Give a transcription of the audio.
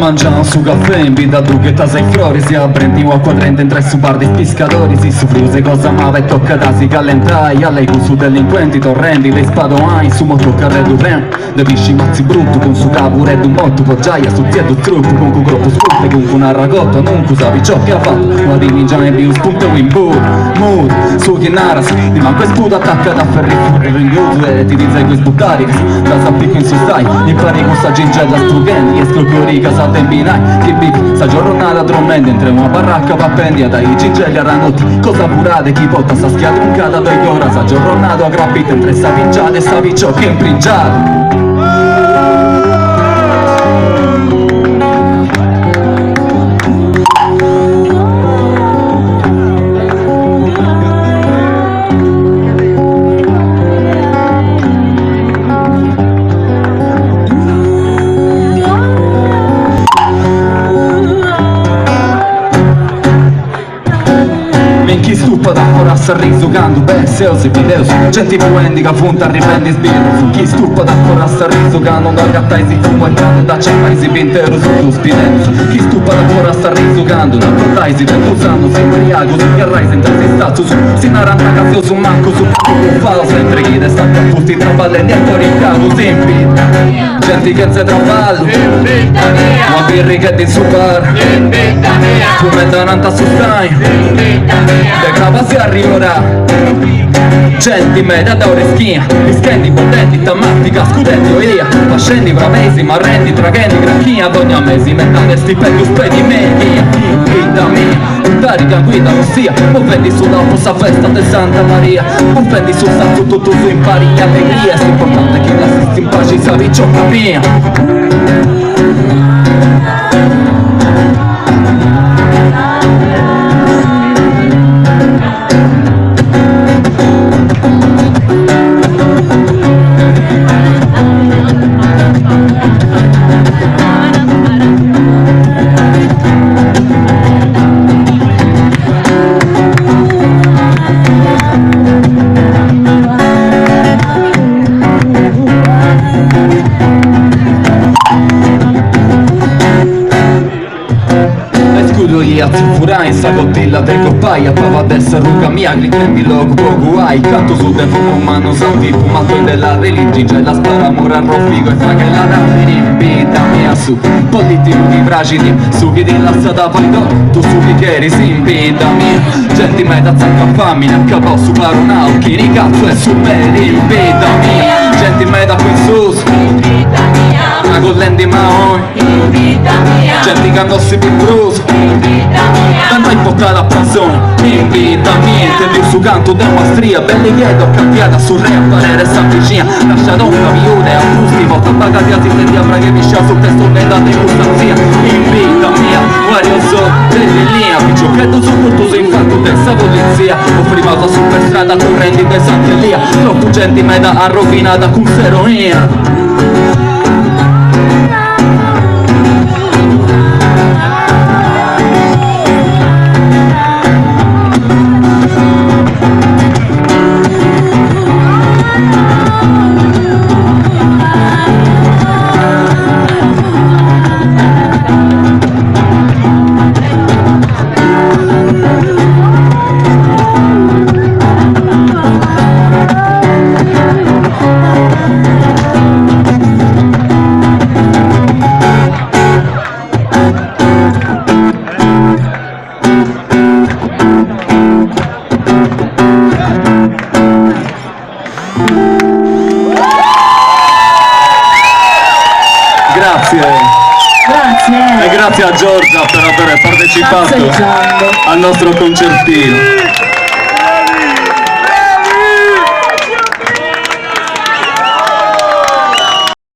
Mangiamo su caffè in vita tu che ta sei flori. Si apprendi a quadrente in su bar di pescatori. Si soffriuse cosa mava e tocca da si calentai. A lei con su delinquenti torrenti dei spadoai. Su moto carretto ren de pisci mazzi brutto. Con su capo red un botto poggiaia su ziedo trucco. Con cu groppo sputte con una ragotta. Non sapi ciò che ha fatto. Ma dimmi già ne più spunto in mood su chi naras. Di manco sputo attacca da ferri fuori ringhioso. E ti dice quei sputtari da sappi in su stai. Impari con sta gingella strughendi. E scrocchiori casa temminai. Che bivi sta giornata dormente. Entre una baracca va pendia dai gingelli a ranotti. Cosa purate chi porta sta schiaduncata dai ora. Sta giornata a grappita entre sta vinciata e sta ciò che impringiato. Chi stupa da fora sta risugando seos e videos. Gente puendi che funta riprendi sbirro. Su chi stupa da fora sta risugando da gattai si fumo e cade da ciapai si vintero su spinendo. Chi stupa da fora sta risugando da portai si usando si imbriago su che rai senza si stazzo su si naranta casio su manco su falo sempre chi sta a tutti traballendi e toricavo sempi. Gente che se traballo ma birri che ti su bar come dananta su stai de cava si arriverà. Genti media da oreschia, rischendi potenti, tammatica, scudetti via. Fascendi bravesi, marrendi, traghendi, granchia. Ad ogni mesi mettane stipendio, spedi media. Vita mia, carica guida ossia. Muovendi sulla fossa festa de Santa Maria. Muovendi sul salto tutto su impari allegria. È importante che l'assisti in pace sapi ciò capia. Furai sta cottilla del coppaia prova ad essere ruga mia gritendi logo poco hai canto su del fumo umano santi fumato della religione c'è la spara mura rofigo e fa che la raffini vita mia su politico di fragili su chi di lassata poi tu su chi che eri sin vita mia gente mai da zacca famine a capo su paronao chi di cazzo è su per il vita mia gente mai da qui su una gollendi maoi gente che non si più bruso tanto importa la persona in vita mia intendi su canto da mastria belli chiedo cambiata sul re a parere sta vicina lascia donna viude a gusti volta pagati a ti avrà che mi scia sul testo nella degustanzia in vita mia guardio so dell'linea piccio che tu su tutto sei infarto dessa polizia ho privato super strada correnti de Sant'Elia troppo gente meda arrovinata con seronia. Grazie a Giorgia per aver partecipato al nostro concertino.